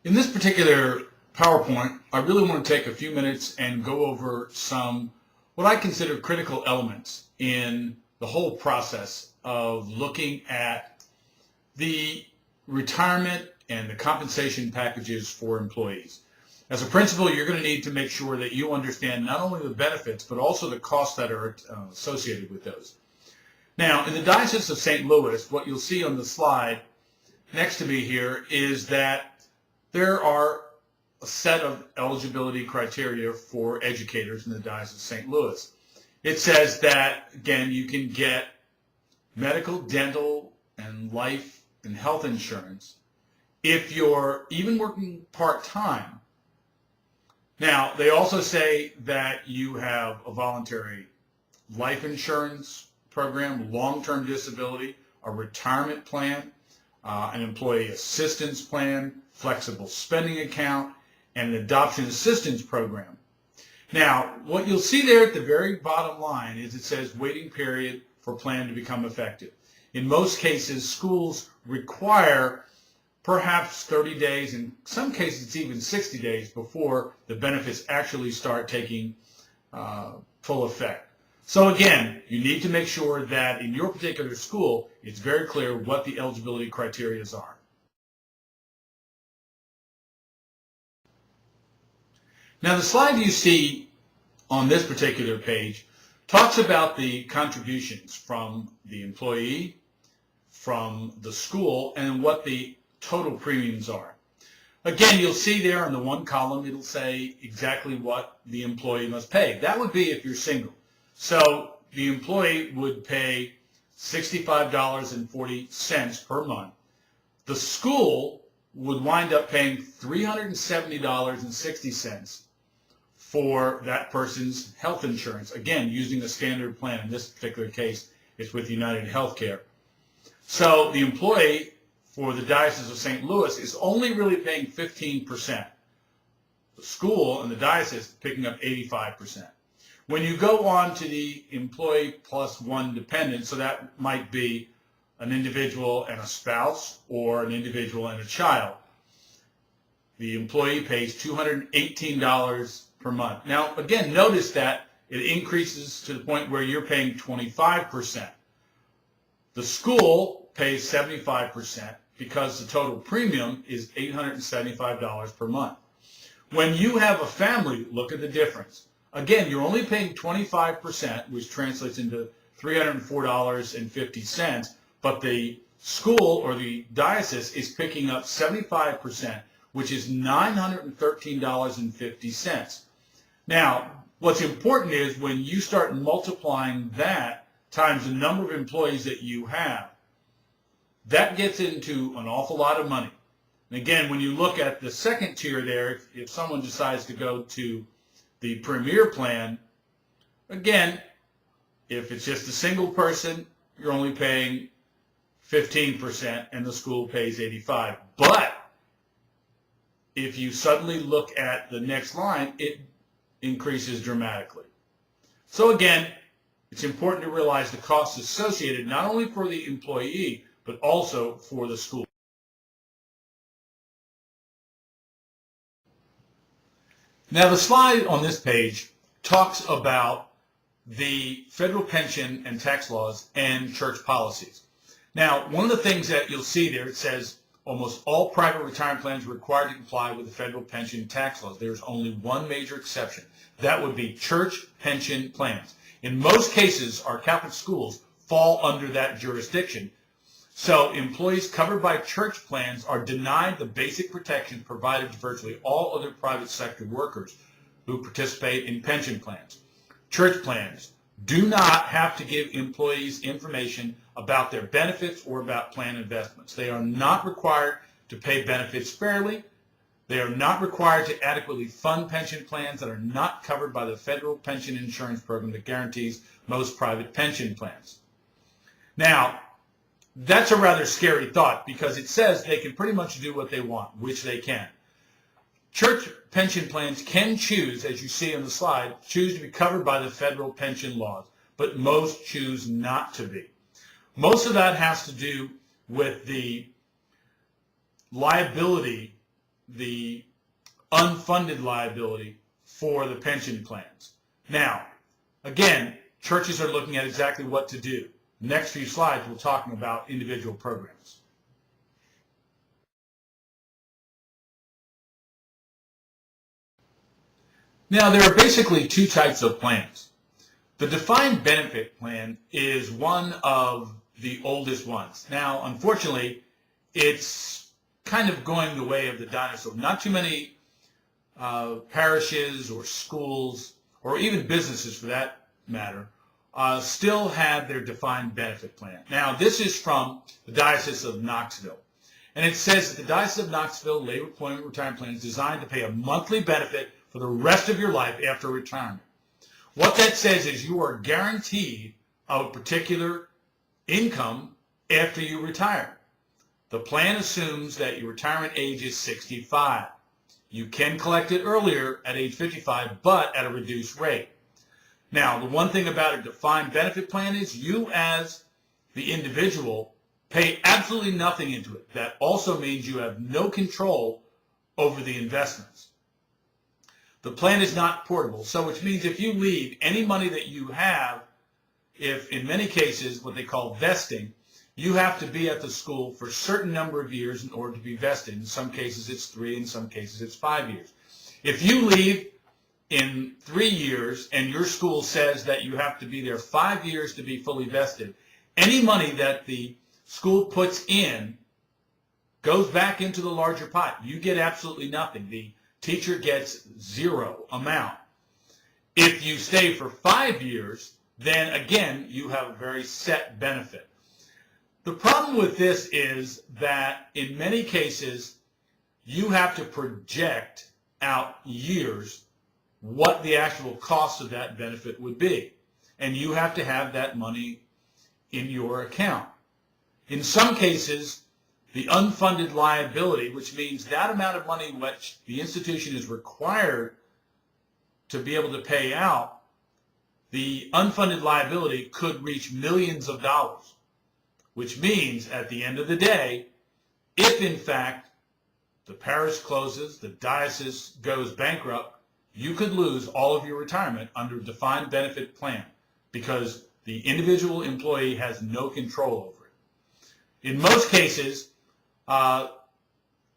In this particular PowerPoint, I really want to take a few minutes and go over some what I consider critical elements in the whole process of looking at the retirement and the compensation packages for employees. As a principal, you're going to need to make sure that you understand not only the benefits, but also the costs that are associated with those. Now, in the Diocese of St. Louis, what you'll see on the slide next to me here is that there are a set of eligibility criteria for educators in the Diocese of St. Louis. It says that, again, you can get medical, dental, and life and health insurance if you're even working part-time. Now, they also say that you have a voluntary life insurance program, long-term disability, a retirement plan, an employee assistance plan, flexible spending account, and an adoption assistance program. Now, what you'll see there at the very bottom line is it says waiting period for plan to become effective. In most cases, schools require perhaps 30 days, in some cases it's even 60 days before the benefits actually start taking full effect. So again, you need to make sure that in your particular school, it's very clear what the eligibility criteria are. Now the slide you see on this particular page talks about the contributions from the employee, from the school, and what the total premiums are. Again, you'll see there on the one column, it'll say exactly what the employee must pay. That would be if you're single. So the employee would pay $65.40 per month. The school would wind up paying $370.60 for that person's health insurance. Again, using a standard plan. In this particular case, it's with United Healthcare. So the employee for the Diocese of St. Louis is only really paying 15%. The school and the diocese picking up 85%. When you go on to the employee plus one dependent, so that might be an individual and a spouse or an individual and a child, the employee pays $218 per month. Now, again, notice that it increases to the point where you're paying 25%. The school pays 75% because the total premium is $875 per month. When you have a family, look at the difference. Again, you're only paying 25%, which translates into $304.50, but the school or the diocese is picking up 75%, which is $913.50. Now, what's important is when you start multiplying that times the number of employees that you have, that gets into an awful lot of money. And again, when you look at the second tier there, if someone decides to go to the Premier plan, again, if it's just a single person, you're only paying 15% and the school pays 85%. But if you suddenly look at the next line, it increases dramatically. So again, it's important to realize the costs associated not only for the employee, but also for the school. Now the slide on this page talks about the federal pension and tax laws and church policies. Now, one of the things that you'll see there, it says almost all private retirement plans are required to comply with the federal pension and tax laws. There's only one major exception. That would be church pension plans. In most cases, our Catholic schools fall under that jurisdiction. So employees covered by church plans are denied the basic protections provided to virtually all other private sector workers who participate in pension plans. Church plans do not have to give employees information about their benefits or about plan investments. They are not required to pay benefits fairly. They are not required to adequately fund pension plans that are not covered by the federal pension insurance program that guarantees most private pension plans. Now, that's a rather scary thought because it says they can pretty much do what they want, which they can. Church pension plans can choose, as you see on the slide, choose to be covered by the federal pension laws, but most choose not to be. Most of that has to do with the liability the unfunded liability for the pension plans. Now, again, churches are looking at exactly what to do. The next few slides, we're talking about individual programs. Now, there are basically two types of plans. The defined benefit plan is one of the oldest ones. Now, unfortunately, it's kind of going the way of the dinosaur. Not too many parishes or schools, or even businesses for that matter, still have their defined benefit plan. Now, this is from the Diocese of Knoxville. And it says that the Diocese of Knoxville Labor Employment Retirement Plan is designed to pay a monthly benefit for the rest of your life after retirement. What that says is you are guaranteed a particular income after you retire. The plan assumes that your retirement age is 65. You can collect it earlier at age 55, but at a reduced rate. Now, the one thing about a defined benefit plan is you as the individual pay absolutely nothing into it. That also means you have no control over the investments. The plan is not portable, so which means if you leave any money that you have, if in many cases what they call vesting, you have to be at the school for a certain number of years in order to be vested. In some cases it's 3, in some cases it's 5 years. If you leave in 3 years and your school says that you have to be there 5 years to be fully vested, any money that the school puts in goes back into the larger pot. You get absolutely nothing. The teacher gets zero amount. If you stay for 5 years, then again, you have a very set benefit. The problem with this is that in many cases, you have to project out years what the actual cost of that benefit would be. And you have to have that money in your account. In some cases, the unfunded liability, which means that amount of money which the institution is required to be able to pay out, the unfunded liability could reach millions of dollars, which means at the end of the day, if in fact the parish closes, the diocese goes bankrupt, you could lose all of your retirement under a defined benefit plan because the individual employee has no control over it. In most cases,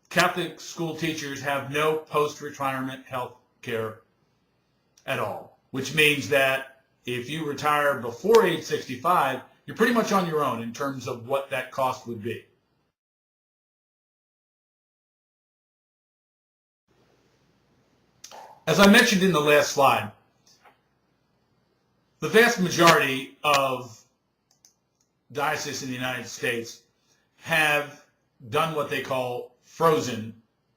Catholic school teachers have no post-retirement health care at all, which means that if you retire before age 65, you're pretty much on your own in terms of what that cost would be. As I mentioned in the last slide, the vast majority of dioceses in the United States have done what they call frozen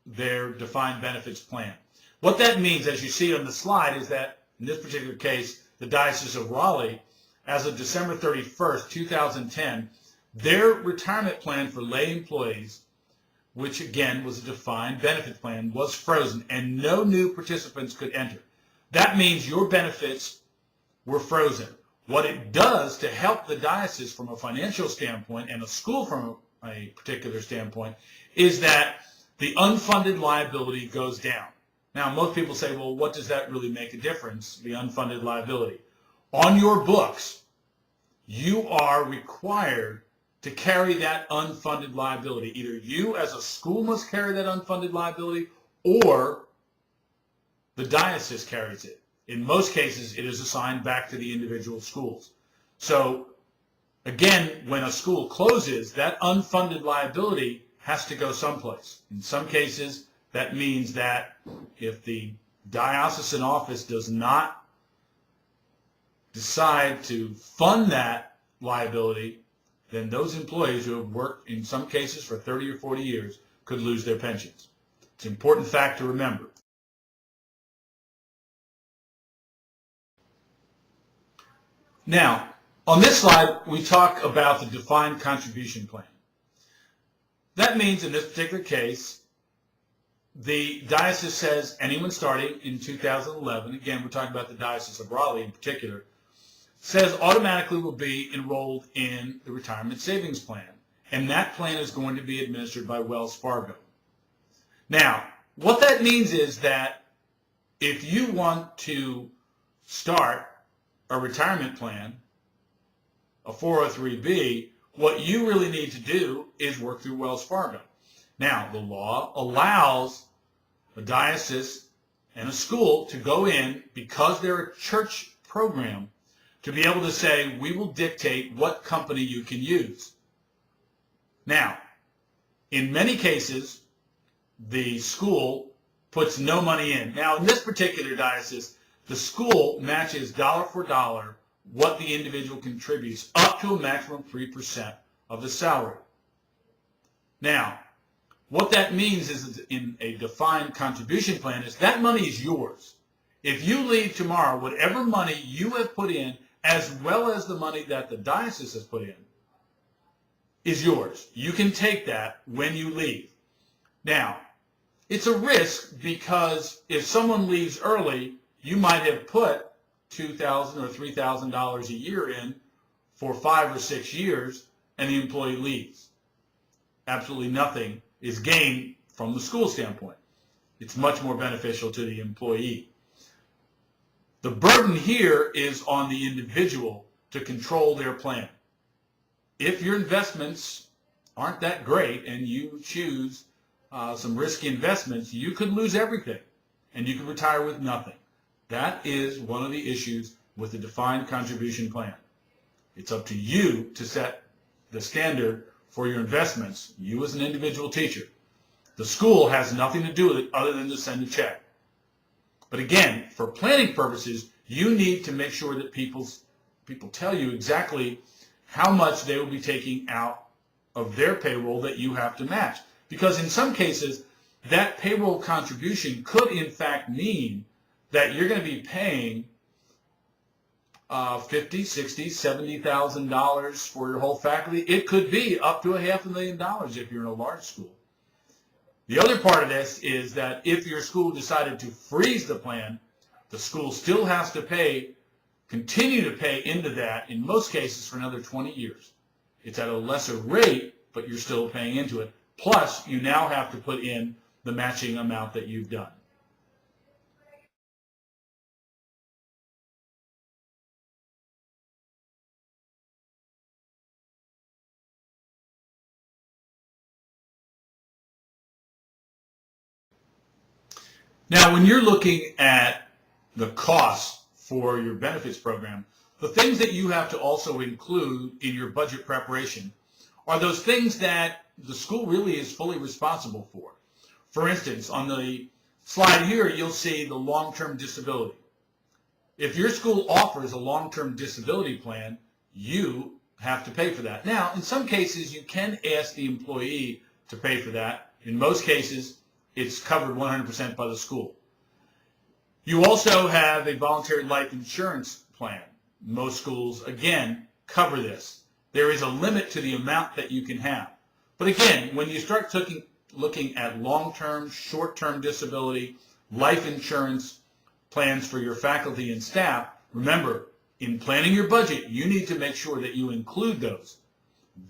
their defined benefits plan. What that means, as you see on the slide, is that in this particular case, the Diocese of Raleigh, as of December 31st, 2010, their retirement plan for lay employees, which again was a defined benefit plan, was frozen and no new participants could enter. That means your benefits were frozen. What it does to help the diocese from a financial standpoint and a school from a particular standpoint is that the unfunded liability goes down. Now, most people say, well, what does that really make a difference, the unfunded liability? On your books, you are required to carry that unfunded liability. Either you as a school must carry that unfunded liability or the diocese carries it. In most cases, it is assigned back to the individual schools. So again, when a school closes, that unfunded liability has to go someplace. In some cases, that means that if the diocesan office does not decide to fund that liability, then those employees who have worked in some cases for 30 or 40 years could lose their pensions. It's an important fact to remember. Now, on this slide, we talk about the defined contribution plan. That means in this particular case, the diocese says anyone starting in 2011, again, we're talking about the Diocese of Raleigh in particular, says automatically will be enrolled in the retirement savings plan. And that plan is going to be administered by Wells Fargo. Now, What that means is that if you want to start a retirement plan, a 403B, what you really need to do is work through Wells Fargo. Now, the law allows a diocese and a school to go in, because they're a church program, to be able to say, we will dictate what company you can use. Now, in many cases, the school puts no money in. Now, in this particular diocese, the school matches dollar for dollar what the individual contributes, up to a maximum of 3% of the salary. Now, what that means is, in a defined contribution plan, is that money is yours. If you leave tomorrow, whatever money you have put in, as well as the money that the diocese has put in, is yours. You can take that when you leave. Now, it's a risk, because if someone leaves early, you might have put $2,000 or $3,000 a year in for 5 or 6 years, and the employee leaves. Absolutely nothing is gained from the school standpoint. It's much more beneficial to the employee. The burden here is on the individual to control their plan. If your investments aren't that great and you choose some risky investments, you could lose everything and you could retire with nothing. That is one of the issues with the defined contribution plan. It's up to you to set the standard for your investments, you as an individual teacher. The school has nothing to do with it other than to send a check. But again, for planning purposes, you need to make sure that people tell you exactly how much they will be taking out of their payroll that you have to match. Because in some cases, that payroll contribution could in fact mean that you're going to be paying $50,000, $60,000, $70,000 for your whole faculty. It could be up to $500,000 if you're in a large school. The other part of this is that if your school decided to freeze the plan, the school still has to continue to pay into that, in most cases, for another 20 years. It's at a lesser rate, but you're still paying into it. Plus, you now have to put in the matching amount that you've done. Now, when you're looking at the costs for your benefits program, the things that you have to also include in your budget preparation are those things that the school really is fully responsible for. For instance, on the slide here, you'll see the long-term disability. If your school offers a long-term disability plan, you have to pay for that. Now, in some cases, you can ask the employee to pay for that. In most cases, it's covered 100% by the school. You also have a voluntary life insurance plan. Most schools, again, cover this. There is a limit to the amount that you can have. But again, when you start looking at long-term, short-term disability, life insurance plans for your faculty and staff, remember, in planning your budget, you need to make sure that you include those.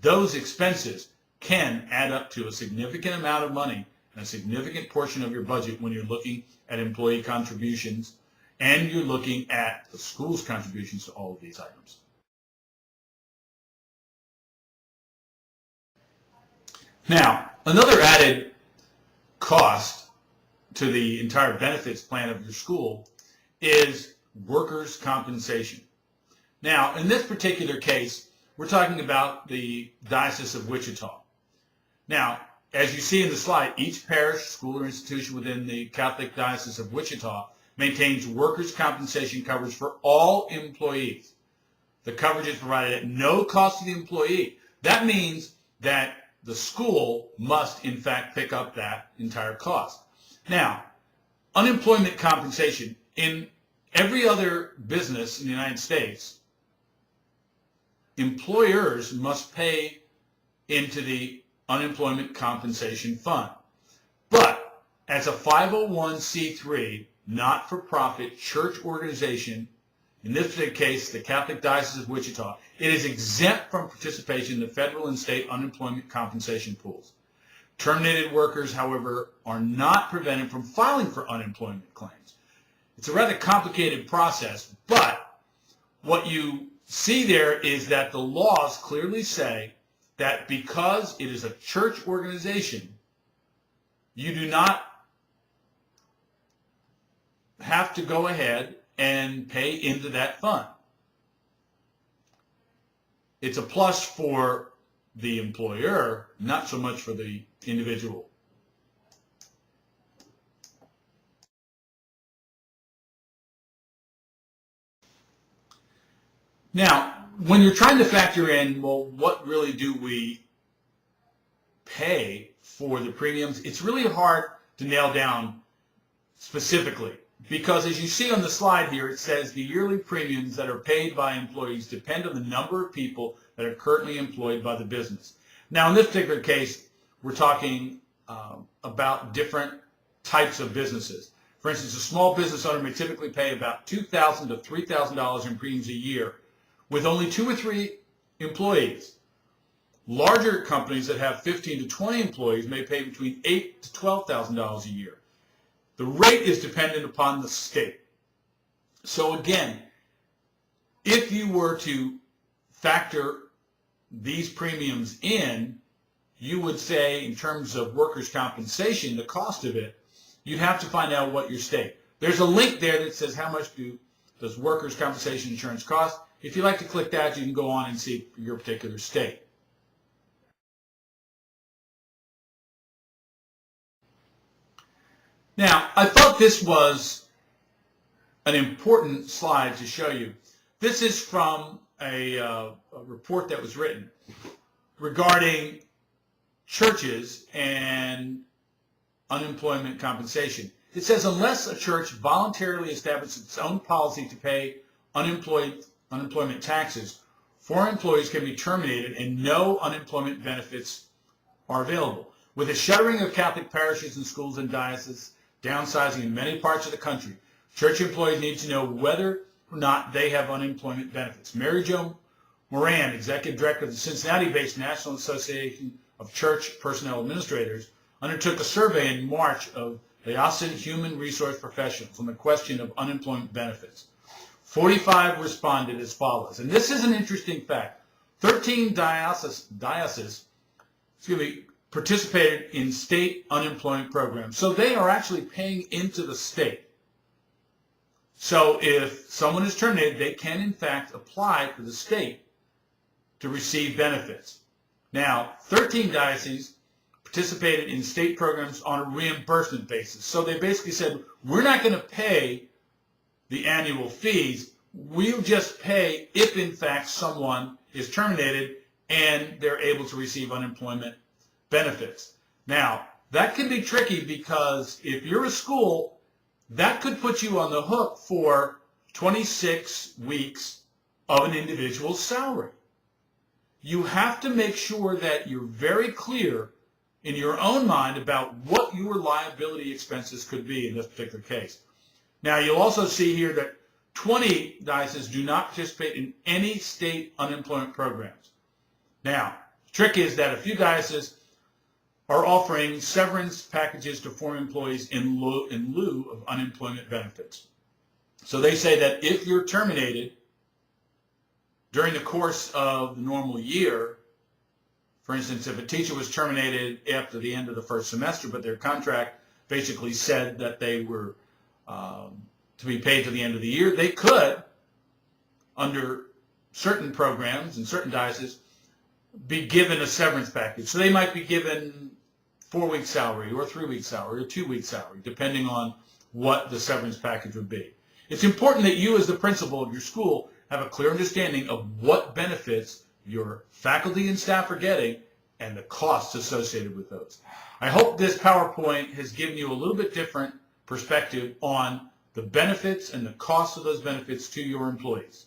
Those expenses can add up to a significant amount of money and a significant portion of your budget when you're looking at employee contributions and you're looking at the school's contributions to all of these items. Now, another added cost to the entire benefits plan of your school is workers' compensation. Now, in this particular case, we're talking about the Diocese of Wichita. Now, as you see in the slide, each parish, school, or institution within the Catholic Diocese of Wichita maintains workers' compensation coverage for all employees. The coverage is provided at no cost to the employee. That means that the school must, in fact, pick up that entire cost. Now, unemployment compensation, in every other business in the United States, employers must pay into the unemployment compensation fund. But as a 501c3 not-for-profit church organization, in this particular case, the Catholic Diocese of Wichita, it is exempt from participation in the federal and state unemployment compensation pools. Terminated workers, however, are not prevented from filing for unemployment claims. It's a rather complicated process, but what you see there is that the laws clearly say that because it is a church organization, you do not have to go ahead and pay into that fund. It's a plus for the employer, not so much for the individual. Now, when you're trying to factor in, well, what really do we pay for the premiums, it's really hard to nail down specifically. Because as you see on the slide here, it says the yearly premiums that are paid by employees depend on the number of people that are currently employed by the business. Now, in this particular case, we're talking about different types of businesses. For instance, a small business owner may typically pay about $2,000 to $3,000 in premiums a year with only 2 or 3 employees. Larger companies that have 15 to 20 employees may pay between $8,000 to $12,000 a year. The rate is dependent upon the state. So again, if you were to factor these premiums in, you would say in terms of workers' compensation, the cost of it, you'd have to find out what your state. There's a link there that says how much does workers' compensation insurance cost. If you'd like to click that, you can go on and see your particular state. Now, I thought this was an important slide to show you. This is from a report that was written regarding churches and unemployment compensation. It says unless a church voluntarily establishes its own policy to pay unemployment taxes, foreign employees can be terminated and no unemployment benefits are available. With the shuttering of Catholic parishes and schools and dioceses, downsizing in many parts of the country, church employees need to know whether or not they have unemployment benefits. Mary Jo Moran, Executive Director of the Cincinnati-based National Association of Church Personnel Administrators, undertook a survey in March of diocesan human resource professionals on the question of unemployment benefits. 45 responded as follows, and this is an interesting fact. 13 dioceses participated in state unemployment programs. So they are actually paying into the state. So if someone is terminated, they can in fact apply for the state to receive benefits. Now, 13 dioceses participated in state programs on a reimbursement basis. So they basically said, we're not going to pay the annual fees. We'll just pay if in fact someone is terminated and they're able to receive unemployment benefits. Now, that can be tricky because if you're a school, that could put you on the hook for 26 weeks of an individual's salary. You have to make sure that you're very clear in your own mind about what your liability expenses could be in this particular case. Now, you'll also see here that 20 dioceses do not participate in any state unemployment programs. Now, the trick is that a few dioceses are offering severance packages to former employees in lieu of unemployment benefits. So they say that if you're terminated during the course of the normal year, for instance, if a teacher was terminated after the end of the first semester, but their contract basically said that they were to be paid to the end of the year, they could, under certain programs and certain dioceses, be given a severance package. So they might be given 4-week salary or 3-week salary or 2-week salary, depending on what the severance package would be. It's important that you as the principal of your school have a clear understanding of what benefits your faculty and staff are getting and the costs associated with those. I hope this PowerPoint has given you a little bit different perspective on the benefits and the costs of those benefits to your employees.